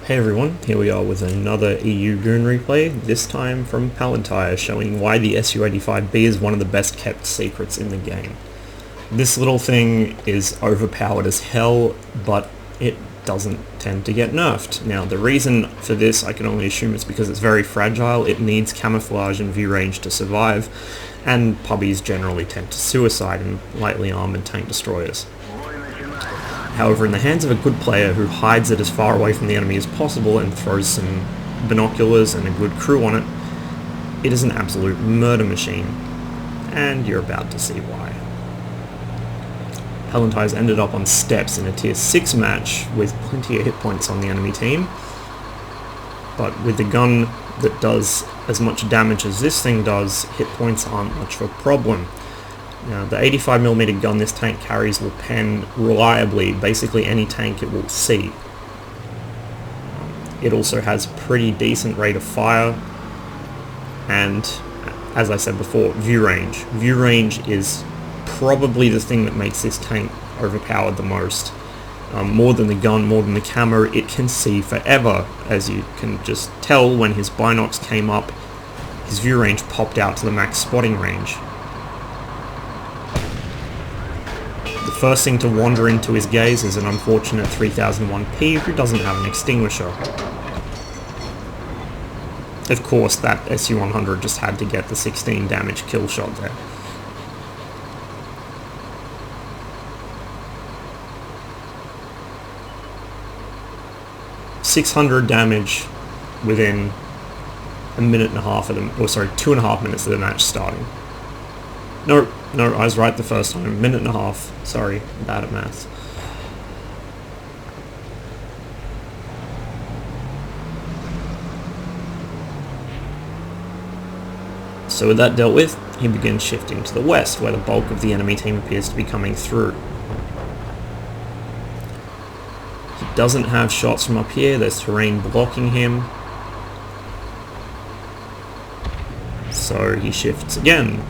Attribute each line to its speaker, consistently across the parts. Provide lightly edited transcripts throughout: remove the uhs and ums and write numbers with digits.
Speaker 1: Hey everyone, here we are with another EU Goon replay, this time from Palantyre, showing why the SU-85B is one of the best kept secrets in the game. This little thing is overpowered as hell, but it doesn't tend to get nerfed. Now the reason for this I can only assume is because it's very fragile, it needs camouflage and view range to survive, and pubbies generally tend to suicide in lightly armoured tank destroyers. However, in the hands of a good player who hides it as far away from the enemy as possible and throws some binoculars and a good crew on it, it is an absolute murder machine, and you're about to see why. Palantyre's ended up on steps in a tier 6 match with plenty of hit points on the enemy team, but with the gun that does as much damage as this thing does, hit points aren't much of a problem. Now, the 85mm gun this tank carries will pen reliably basically any tank it will see. It also has pretty decent rate of fire, and as I said before, view range. View range is probably the thing that makes this tank overpowered the most. More than the gun, more than the camo, it can see forever. As you can just tell, when his binocs came up, his view range popped out to the max spotting range. The first thing to wander into his gaze is an unfortunate 3001P who doesn't have an extinguisher. Of course, that SU-100 just had to get the 16 damage kill shot there. .600 damage within a minute and a half of them, or sorry, 2.5 minutes of the match starting. No, I was right the first time. Minute and a half. Sorry, bad at maths. So with that dealt with, he begins shifting to the west, where the bulk of the enemy team appears to be coming through. He doesn't have shots from up here, there's terrain blocking him. So he shifts again.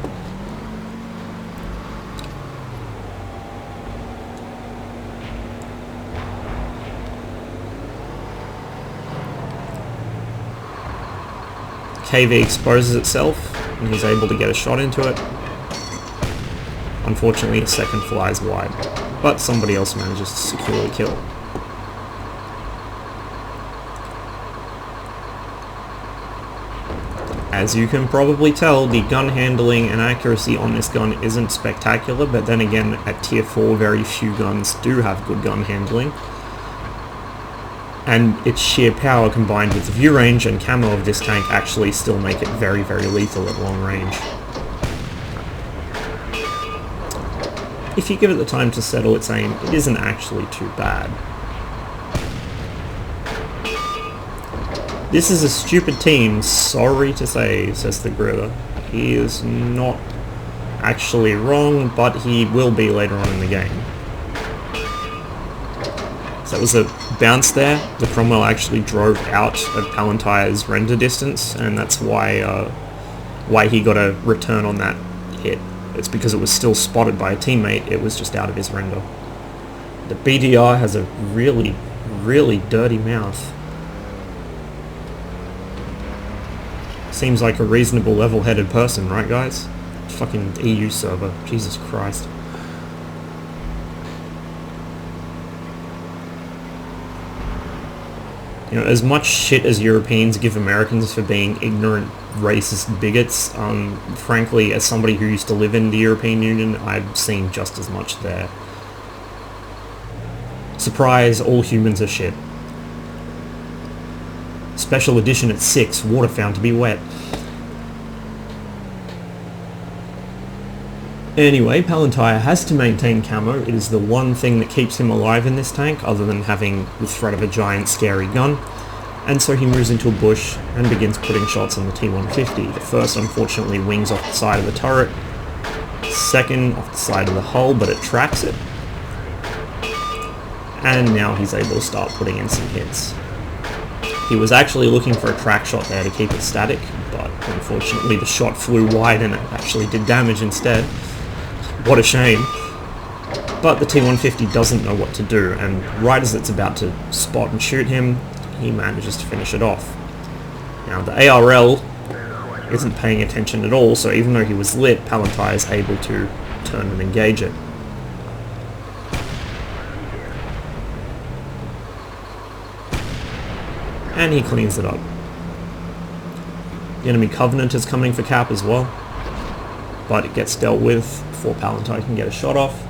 Speaker 1: KV exposes itself, and he's able to get a shot into it. Unfortunately, a second flies wide, but somebody else manages to secure the kill. As you can probably tell, the gun handling and accuracy on this gun isn't spectacular, but then again, at tier 4, very few guns do have good gun handling. And its sheer power combined with the view range and camo of this tank actually still make it very, very lethal at long range. If you give it the time to settle its aim, it isn't actually too bad. This is a stupid team, sorry to say, says the Gorilla. He is not actually wrong, but he will be later on in the game. So that was a bounce there. The Cromwell actually drove out of Palantyre's render distance, and that's why he got a return on that hit. It's because it was still spotted by a teammate, it was just out of his render. The BDR has a really, really dirty mouth. Seems like a reasonable level-headed person, right guys? Fucking EU server, Jesus Christ. You know, as much shit as Europeans give Americans for being ignorant, racist bigots, frankly, as somebody who used to live in the European Union, I've seen just as much there. Surprise, all humans are shit. Special edition at 6, water found to be wet. Anyway, Palantyre has to maintain camo. It is the one thing that keeps him alive in this tank, other than having the threat of a giant scary gun. And so he moves into a bush and begins putting shots on the T-150. The first, unfortunately, wings off the side of the turret. Second, off the side of the hull, but it tracks it. And now he's able to start putting in some hits. He was actually looking for a track shot there to keep it static, but unfortunately the shot flew wide and it actually did damage instead. What a shame. But the T-150 doesn't know what to do, and right as it's about to spot and shoot him, he manages to finish it off. Now the ARL isn't paying attention at all, so even though he was lit, Palantyre is able to turn and engage it. And he cleans it up. The enemy Covenant is coming for cap as well, but it gets dealt with before Palantyre can get a shot off.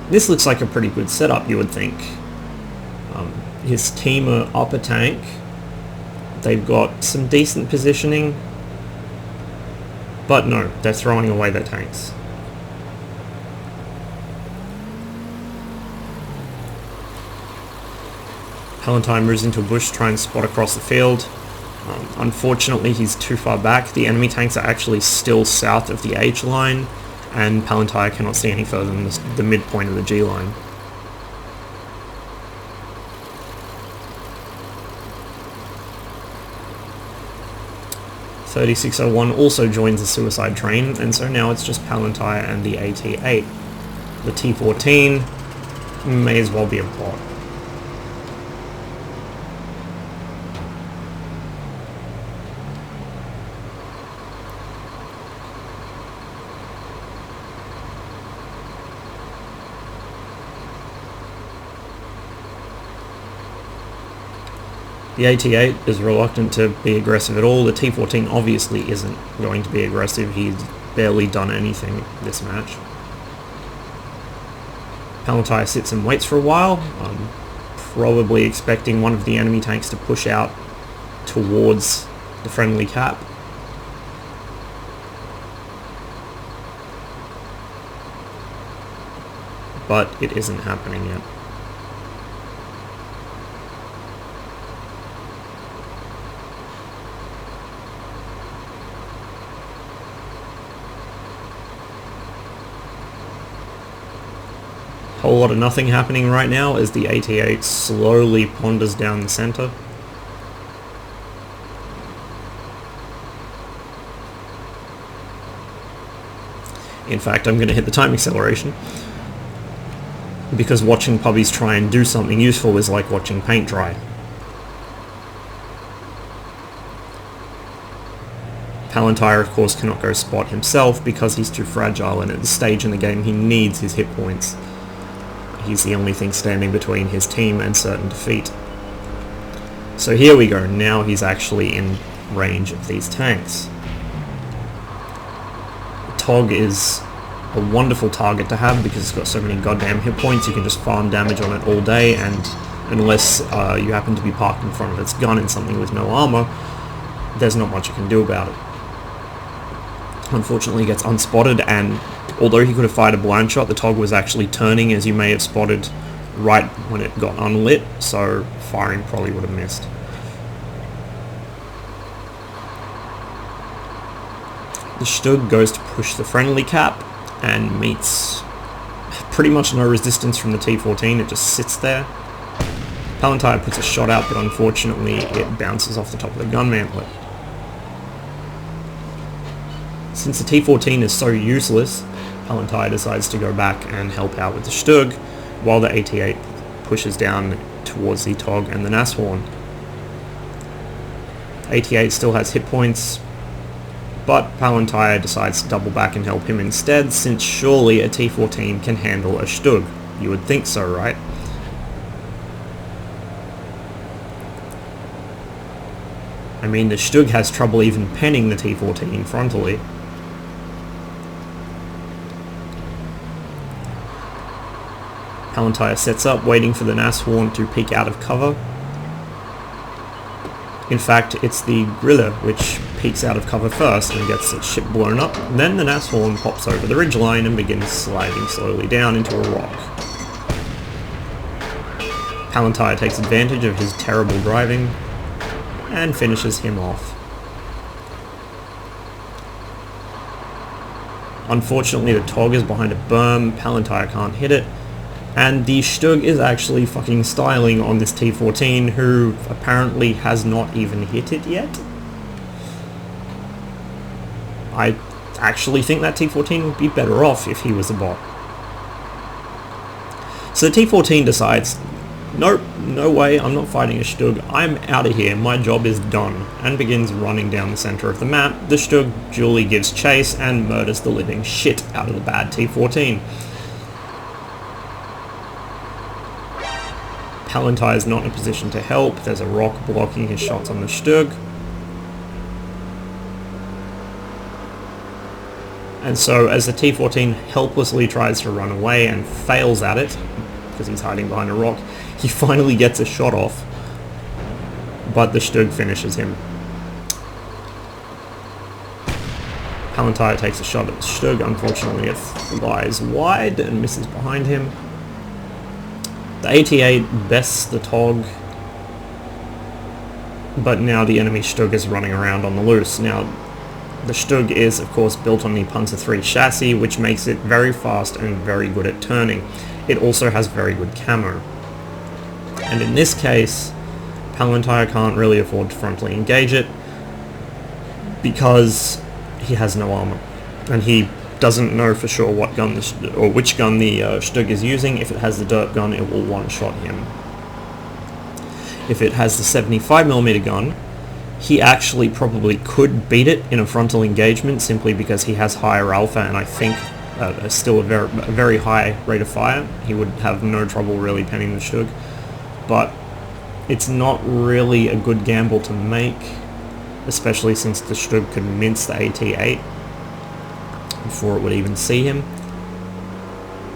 Speaker 1: This looks like a pretty good setup, you would think. His team are up a tank. They've got some decent positioning, but no, they're throwing away their tanks. Palantyre moves into a bush to try and spot across the field. Unfortunately, he's too far back. The enemy tanks are actually still south of the H line, and Palantyre cannot see any further than the midpoint of the G line. .3601 also joins the suicide train, and so now it's just Palantyre and the AT-8. The T-14 may as well be a bot. The AT-8 is reluctant to be aggressive at all. The T-14 obviously isn't going to be aggressive. He's barely done anything this match. Palantyre sits and waits for a while, probably expecting one of the enemy tanks to push out towards the friendly cap. But it isn't happening yet. Whole lot of nothing happening right now as the AT-8 slowly ponders down the center. In fact, I'm going to hit the time acceleration, because watching puppies try and do something useful is like watching paint dry. Palantyre, of course, cannot go spot himself because he's too fragile, and at this stage in the game he needs his hit points. He's the only thing standing between his team and certain defeat. So here we go, now he's actually in range of these tanks. The TOG is a wonderful target to have because it's got so many goddamn hit points. You can just farm damage on it all day, and unless you happen to be parked in front of its gun in something with no armor, there's not much you can do about it. Unfortunately, he gets unspotted, and although he could have fired a blind shot, the TOG was actually turning, as you may have spotted, right when it got unlit, so firing probably would have missed. The Stug goes to push the friendly cap and meets pretty much no resistance from the T-14. It just sits there. Palantyre puts a shot out, but unfortunately it bounces off the top of the gun mantlet. Since the T-14 is so useless, Palantyre decides to go back and help out with the Stug, while the AT-8 pushes down towards the TOG and the Nashorn. AT-8 still has hit points, but Palantyre decides to double back and help him instead, since surely a T-14 can handle a Stug. You would think so, right? I mean, the Stug has trouble even penning the T-14 frontally. Palantyre sets up, waiting for the Nashorn to peek out of cover. In fact, it's the Griller which peeks out of cover first and gets its ship blown up. Then the Nashorn pops over the ridgeline and begins sliding slowly down into a rock. Palantyre takes advantage of his terrible driving and finishes him off. Unfortunately, the TOG is behind a berm, Palantyre can't hit it, and the Stug is actually fucking styling on this T-14, who apparently has not even hit it yet. I actually think that T-14 would be better off if he was a bot. So the T-14 decides, Nope, no way, I'm not fighting a Stug, I'm out of here, my job is done, and begins running down the center of the map. The Stug duly gives chase and murders the living shit out of the bad T-14. Palantyre is not in a position to help, there's a rock blocking his shots on the Stug. And so as the T-14 helplessly tries to run away and fails at it, because he's hiding behind a rock, he finally gets a shot off, but the Stug finishes him. Palantyre takes a shot at the Stug, unfortunately it flies wide and misses behind him. The 88 bests the Tog, but now the enemy Stug is running around on the loose. Now, the Stug is, of course, built on the Panzer III chassis, which makes it very fast and very good at turning. It also has very good camo. And in this case, Palantyre can't really afford to frontally engage it, because he has no armor. And he doesn't know for sure what gun which gun the Stug is using. If it has the derp gun, it will one-shot him. If it has the 75mm gun, he actually probably could beat it in a frontal engagement simply because he has higher alpha and I think still a very high rate of fire. He would have no trouble really penning the Stug. But it's not really a good gamble to make, especially since the Stug could mince the AT-8 before it would even see him.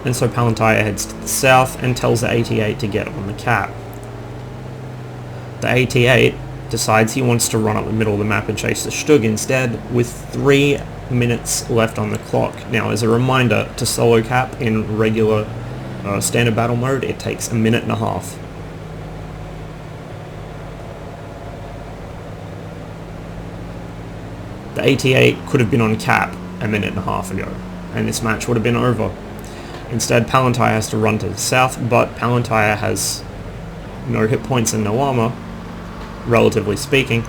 Speaker 1: And so Palantyre heads to the south and tells the AT-8 to get on the cap. The AT-8 decides he wants to run up the middle of the map and chase the Stug instead, with 3 minutes left on the clock. Now, as a reminder, to solo cap in regular standard battle mode, it takes 1.5 minutes. The AT-8 could have been on cap 1.5 minutes ago, and this match would have been over. Instead, Palantyre has to run to the south, but Palantyre has no hit points and no armor, relatively speaking,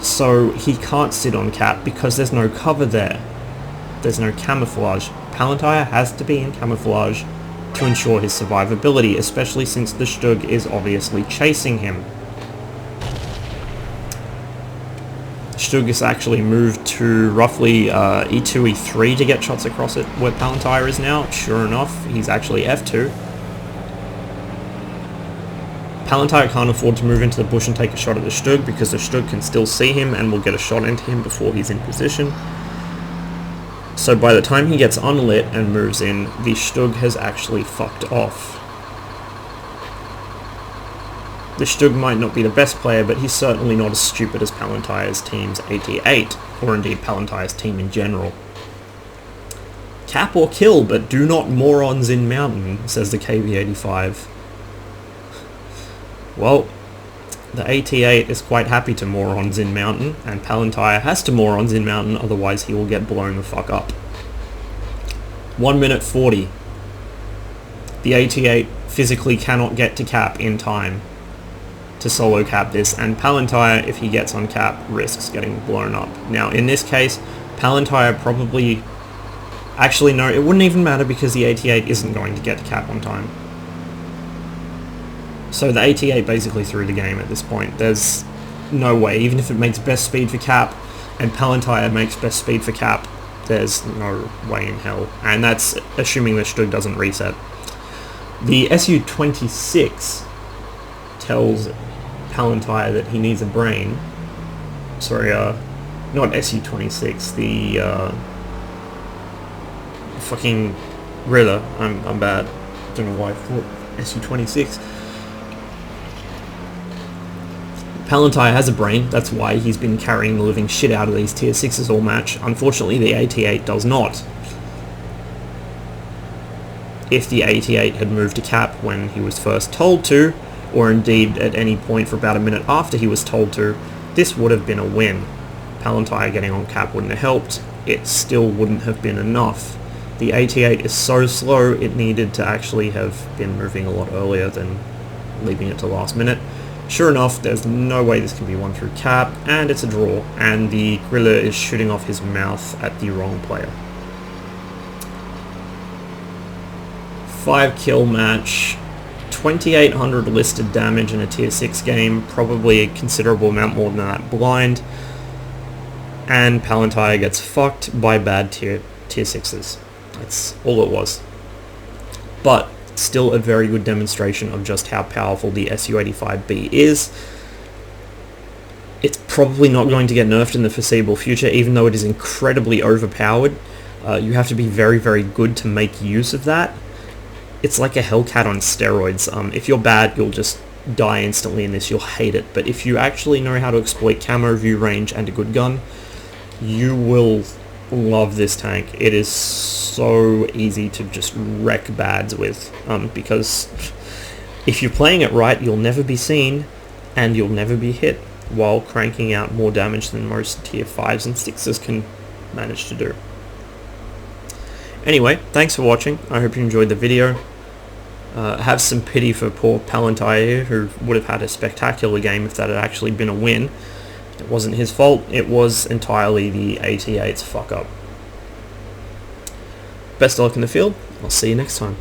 Speaker 1: so he can't sit on cap because there's no cover there. There's no camouflage. Palantyre has to be in camouflage to ensure his survivability, especially since the Stug is obviously chasing him. Stug is actually moved to roughly E2, E3 to get shots across it, where Palantyre is now. Sure enough, he's actually F2. Palantyre can't afford to move into the bush and take a shot at the Stug because the Stug can still see him and will get a shot into him before he's in position. So by the time he gets unlit and moves in, the Stug has actually fucked off. The Stug might not be the best player, but he's certainly not as stupid as Palantyre's team's AT-8, or indeed Palantyre's team in general. Cap or kill, but do not morons in mountain, says the KV-85. Well, the AT-8 is quite happy to morons in mountain, and Palantyre has to morons in mountain, otherwise he will get blown the fuck up. 1 minute 40. The AT-8 physically cannot get to cap in time to solo cap this, and Palantyre, if he gets on cap, risks getting blown up. Now, in this case, Palantyre probably... Actually, no, it wouldn't even matter because the AT-8 isn't going to get to cap on time. So the AT-8 basically threw the game at this point. There's no way, even if it makes best speed for cap, and Palantyre makes best speed for cap, there's no way in hell. And that's assuming the Stug doesn't reset. The SU-26 tells Palantyre that he needs a brain. Sorry, not SU-26, the fucking Rilla. I'm bad. Don't know why I thought SU-26. Palantyre has a brain, that's why he's been carrying the living shit out of these tier 6s all match. Unfortunately, the AT-8 does not. If the AT-8 had moved to cap when he was first told to, or indeed at any point for about a minute after he was told to, this would have been a win. Palantyre getting on cap wouldn't have helped, it still wouldn't have been enough. The AT-8 is so slow, it needed to actually have been moving a lot earlier than leaving it to last minute. Sure enough, there's no way this can be won through cap, and it's a draw, and the Griller is shooting off his mouth at the wrong player. 5 kill match, 2800 listed damage in a tier 6 game, probably a considerable amount more than that blind, and Palantyre gets fucked by bad tier 6s. That's all it was. But still a very good demonstration of just how powerful the SU-85B is. It's probably not going to get nerfed in the foreseeable future, even though it is incredibly overpowered. You have to be very, very good to make use of that. It's like a Hellcat on steroids. If you're bad, you'll just die instantly in this, you'll hate it. But if you actually know how to exploit camo, view range, and a good gun, you will love this tank. It is so easy to just wreck bads with, because if you're playing it right, you'll never be seen, and you'll never be hit, while cranking out more damage than most tier 5s and 6s can manage to do. Anyway, thanks for watching. I hope you enjoyed the video. Have some pity for poor Palantyre, who would have had a spectacular game if that had actually been a win. It wasn't his fault, it was entirely the AT-8's fuck up. Best of luck in the field, I'll see you next time.